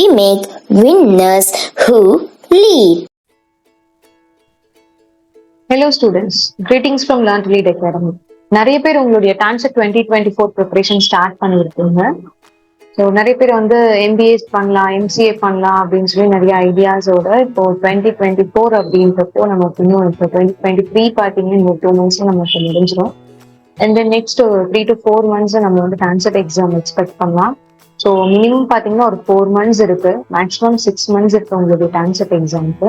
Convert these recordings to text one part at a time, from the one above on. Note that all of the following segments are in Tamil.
we make winners who lead. Hello students, greetings from Learn to Lead Academy. நிறைய பேர் உங்களுடைய TANCET 2024 ப்ரிப்பரேஷன் ஸ்டார்ட் பண்ணியிருக்கீங்க. ஸோ நிறைய பேர் வந்து MBA பண்ணலாம், MCA பண்ணலாம் அப்படின்னு சொல்லி நிறைய ஐடியாஸோட இப்போ 2024 அப்படின்றப்போ நமக்கு இன்னும் இப்போ 2023 பார்த்தீங்கன்னா இன்னும் 2 months நமக்கு முடிஞ்சிடும். And then next 3 to 4 months நம்ம வந்து TANCET எக்ஸாம் எக்ஸ்பெக்ட் பண்ணலாம். ஸோ மினிமம் பார்த்தீங்கன்னா ஒரு 4 months இருக்கு, மேக்ஸிமம் 6 months இருக்கு உங்களுடைய TANCET எக்ஸாமுக்கு.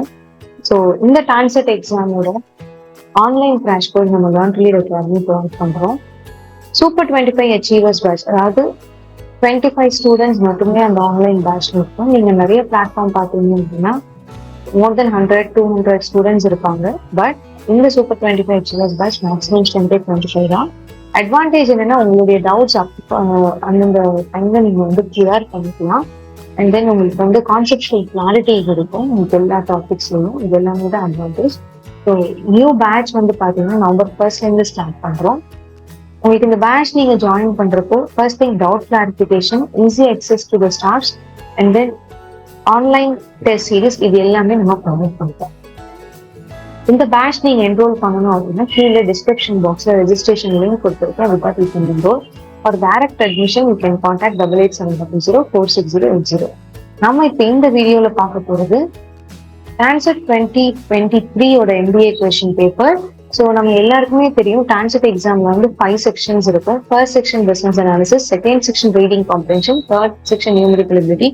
ஸோ இந்த TANCET எக்ஸாமோட ஆன்லைன் கிராஷ் கோர்ஸ் நம்ம Learn to Lead Academy provide பண்றோம். சூப்பர் 25 அச்சீவர்ஸ் பேட்ச், அதாவது 25 ஸ்டூடெண்ட்ஸ் மட்டுமே அந்த ஆன்லைன் பேட்ச்ல இருக்கும். நீங்க நிறைய பிளாட்ஃபார்ம் பார்த்தீங்க அப்படின்னா மோர் தென் 100-200 ஸ்டூடெண்ட்ஸ் இருப்பாங்க. பட் இந்த சூப்பர் 25 அச்சீவர்ஸ் பேட்ச் மேக்ஸிமம் ஸ்ட்ரென்த்தே 25 தான். அட்வான்டேஜ் என்னன்னா உங்களுடைய டவுட்ஸ் அந்தந்த டைம்ல நீங்க வந்து கிளியர் பண்ணிக்கலாம். அண்ட் தென் உங்களுக்கு வந்து கான்செப்சுவல் கிளாரிட்டி இருக்கும் உங்களுக்கு எல்லா டாபிக்ஸ்லையும். இது எல்லாமே தான் அட்வான்டேஜ். ஸோ நியூ பேட்ச் வந்து பார்த்தீங்கன்னா November 1st ஸ்டார்ட் பண்ணுறோம். உங்களுக்கு இந்த பேட்ச் நீங்கள் ஜாயின் பண்ணுறப்போ first thing doubt clarification, easy access to the staffs, and then online test series, இது எல்லாமே நம்ம ப்ரொவைட் பண்ணுறோம். இந்த பேட்ச் நீங்கள் என்ரோல் பண்ணணும் அப்படின்னா கீழே டிஸ்கிரிப்ஷன் பாக்ஸில் ரெஜிஸ்ட்ரேஷன் லிங்க் கொடுத்துருக்கேன். அதுக்காக you can enrol. For direct admission you can contact 8870046080. நம்ம இப்போ இந்த வீடியோவில் பார்க்க போகிறது TANCET 2023 MBA question paper. So நம்ம எல்லாருக்குமே தெரியும் TANCET எக்ஸாம்ல வந்து 5 செக்ஷன்ஸ் இருக்கும். First section business analysis, second section reading comprehension, third section numerical ability,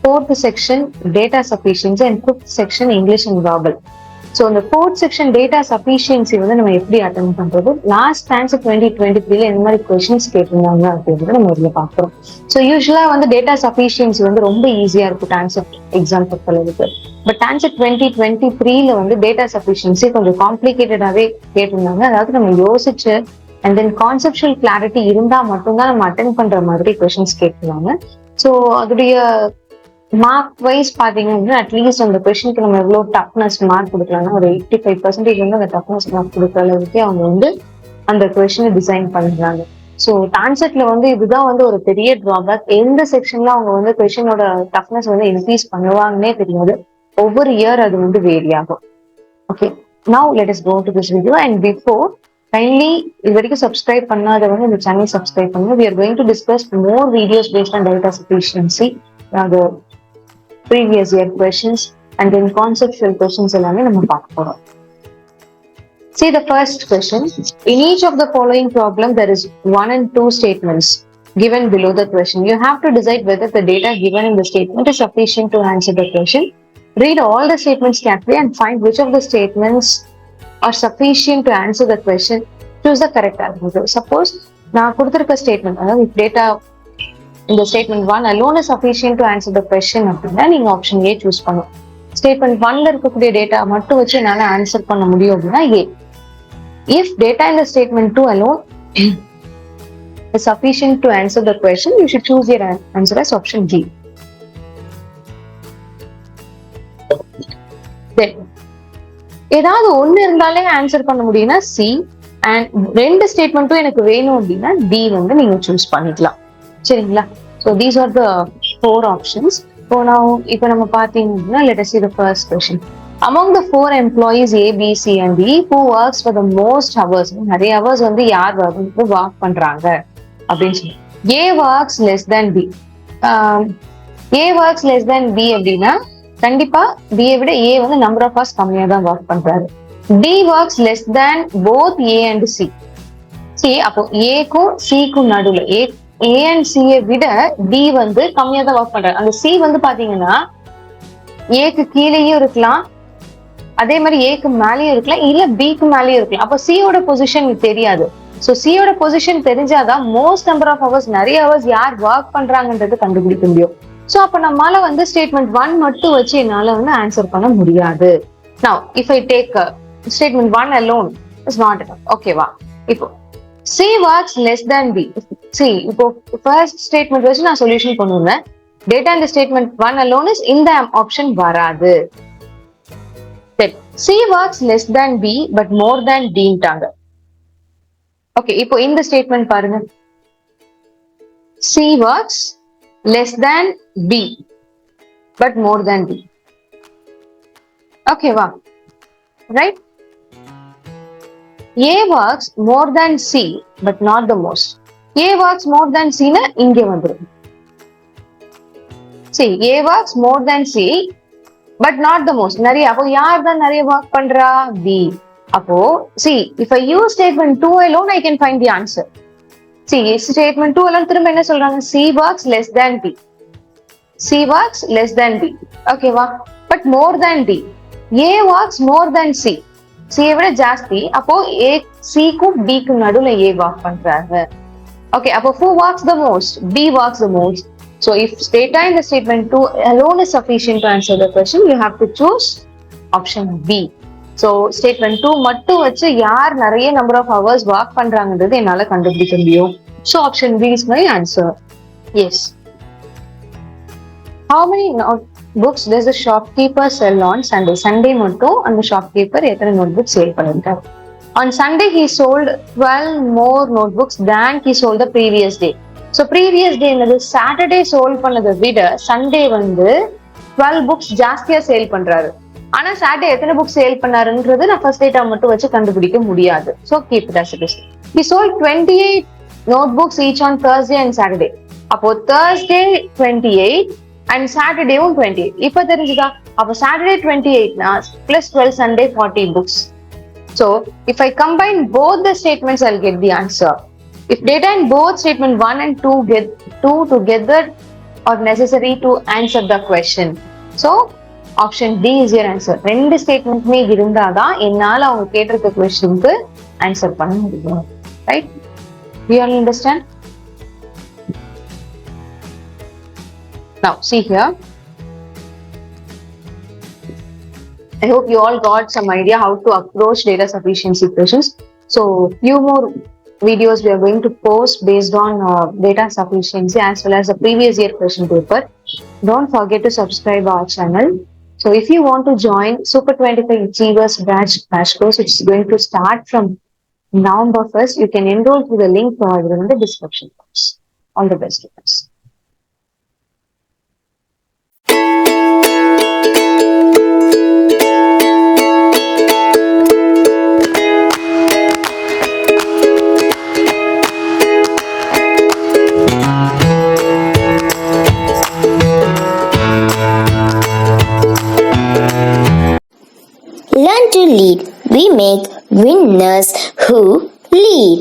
fourth section data sufficiency and fifth section English and verbal. So இந்த ஃபோர்த் செக்ஷன் டேட்டா சஃபிஷியன்சி வந்து நம்ம எப்படி அட்டெண்ட் பண்றது, லாஸ்ட் TANCET 2023 எந்த மாதிரி கொஸ்டின்ஸ் கேட்டிருந்தாங்க அப்படின்றத நம்ம இதுல பார்க்குறோம். ஸோ யூஸ்வலா வந்து டேட்டா சஃபிஷியன்சி வந்து ரொம்ப ஈஸியா இருக்கும் TANCET எக்ஸாம் பொறுத்தளவுக்கு. பட் TANCET 2023 வந்து டேட்டா சஃபிஷியன்சி கொஞ்சம் காம்ப்ளிகேட்டடாவே கேட்டிருந்தாங்க. அதாவது நம்ம யோசிச்சு அண்ட் தென் கான்செப்சுவல் கிளாரிட்டி இருந்தா மட்டும்தான் நம்ம அட்டென்ட் பண்ற மாதிரி கொஸ்டின்ஸ் கேட்டிருந்தாங்க. ஸோ அதோடைய மார்க் வைஸ் பாத்தீங்கன்னா அட்லீஸ்ட் அந்த கொஸ்டினுக்கு நம்ம எவ்வளவு டஃப்னஸ் மார்க் கொடுக்கலாம்னா ஒரு 85% வந்து அந்த டஃப்னஸ் மார்க் கொடுக்குற அளவுக்கு அவங்க வந்து அந்த கொஸ்டினை டிசைன் பண்ணிடுறாங்க. ஸோ TANCETல வந்து இதுதான் வந்து ஒரு பெரிய டிராபேக். எந்த செக்ஷன்ல அவங்க வந்து கொஸ்டினோட டஃப்னஸ் வந்து இன்க்ரீஸ் பண்ணுவாங்கன்னே தெரியாது. ஒவ்வொரு இயர் அது வந்து வேரி ஆகும். Okay, now let us go to this video. And before kindly இது வரைக்கும் சப்ஸ்கிரைப் பண்ணாதவங்க இந்த சேனல் சப்ஸ்கிரைப் பண்ணுங்க. We are going to discuss more videos based on data sufficiency, the previous year questions and then conceptual questions எல்லாமே நம்ம பார்க்க போறோம். See the first question. In each of the following problem there is 1 and 2 statements given below the question. You have to decide whether the data given in the statement is sufficient to answer the question. Read all the statements carefully and find which of the statements are sufficient to answer the question. Choose the correct answer. Suppose நான் கொடுத்திருக்க ஸ்டேட்மெண்ட், அதாவது if data இந்த statement 1 alone is sufficient to answer the question அப்படின்னா நீங்க ஆப்ஷன் A சூஸ் பண்ணும். ஸ்டேட்மெண்ட் 1ல இருக்கக்கூடிய டேட்டா மட்டும் வச்சு என்னால ஆன்சர் பண்ண முடியும் அப்படின்னா A. If data in the statement 2 alone is sufficient to answer the question, you should choose your answer as option G. Then ஏதாவது ஒண்ணு இருந்தாலே ஆன்சர் பண்ண முடியும்னா C, அண்ட் 2 ஸ்டேட்மெண்ட்டும் எனக்கு வேணும் அப்படின்னா D வந்து நீங்க சூஸ் பண்ணிக்கலாம். சரிங்களா? So these are the 4 options. So now இப்போ நம்ம பார்த்தீங்கன்னா let us see the first question. Among the 4 employees A, B, C and D who works for the most hours, நிறைய ஹவர்ஸ் வந்து யார் வந்து ஒர்க் பண்றாங்க அப்படின்னு சொல்லி A works less than B. A works less than B அப்படின்னா கண்டிப்பா B விட A வந்து நம்பர் ஆஃப் ஹவர்ஸ் கம்மியா தான் ஒர்க் பண்றாரு. D works less than both A and C. See அப்போ Aக்கும் Cக்கும் நடுவுல A and C விட D வந்து கம்மியா தான் ஒர்க் பண்றாரு. அந்த C வந்து பாத்தீங்கன்னா Aக்கு கீழேயும் இருக்கலாம், அதே மாதிரி Aக்கு மேலேயும் இருக்கலாம், இல்ல Bக்கு மேலேயும் இருக்கலாம். அப்போ Cயோட பொசிஷன் தெரியாது. ஸோ Cயோட பொசிஷன் தெரிஞ்சாதான் மோஸ்ட் நம்பர் ஆஃப் ஹவர்ஸ், நிறைய ஹவர்ஸ் யார் ஒர்க் பண்றாங்கன்றது கண்டுபிடிக்க முடியும். ஸோ அப்ப நம்மளால வந்து ஸ்டேட்மெண்ட் 1 மட்டும் வச்சு என்னால வந்து ஆன்சர் பண்ண முடியாது. Now if I take statement 1 alone is not enough. ஓகேவா? இப்போ C works less than B. See இப்போ ஃபர்ஸ்ட் ஸ்டேட்மெண்ட் வச்சு நான் சொல்யூஷன் பண்ணுவேன். டேட்டா இந்த ஸ்டேட்மெண்ட் 1 alone is இந்த ஆப்ஷன் வராது. C works less than B but more than D ன்ட்டாங்க. ஓகே, இப்போ இந்த ஸ்டேட்மெண்ட் பாருங்க. C works less than B. but more than B. Okay, wow. Right? A works more than C, but not the most. A works more than C na inge vandrum. See, A works more than C, but not the most. Nariya, appo yaar dhan nariya work pandra? B. Appo, see, if I use statement 2 alone, I can find the answer. See, statement 2 alone thirumba enna solranga? C works less than B. C works less than B. Okay, va? But more than D. A works more than C. C விட ஜாஸ்தி. அப்போ A, C க்கும் B க்கும் நடுவுல A work பண்றாங்க. Okay, அப்போ who works the most? B works the most. So if data in the statement 2 alone is sufficient to answer the question, you have to choose option B. So statement 2 மட்டும் வச்சு யார் நிறைய number of hours work பண்றாங்கன்றது என்னால கண்டுபிடிக்க முடியும். So option B is my answer. Yes. How many notebooks does the shopkeeper sell on Sunday? Sunday மட்டும் அந்த shopkeeper எத்தனை notebooks sale பண்ணிருக்காரு? On Sunday he sold 12 more notebooks than he sold the previous day. So previous day என்னது Saturday sold பண்ணதை விட Sunday வந்து 12 books ஜாஸ்தியா சேல் பண்றாரு. ஆனா Saturday எத்தனை books சேல் பண்ணாருன்றது நான் first data மட்டும் வச்சு கண்டுபிடிக்க முடியாது. So keep it as it is. He sold 28 notebooks each on Thursday and Saturday. அப்போ Thursday 28 and Saturday 28. இப்ப தெரிஞ்சுதா? அப்ப Saturday 28 na plus 12 Sunday 40 books. So if I combine both the statements, I'll get the answer. If data in both statement 1 and 2 get 2 together are necessary to answer the question. So option D is your answer. ரெண்டு ஸ்டேட்மெண்ட்மே இருந்தாதான் என்னால அவங்க கேட்டிருக்க கொஸ்டினுக்கு ஆன்சர் பண்ண முடியும். Right? You all understand? Now see here, I hope you all got some idea how to approach data sufficiency questions. So few more videos we are going to post based on data sufficiency as well as the previous year question paper. Don't forget to subscribe our channel. So if you want to join Super 25 Achievers Crash Course, which is going to start from November 1st, you can enroll through the link provided in the description box. All the best to us. Learn to lead. We make winners who lead.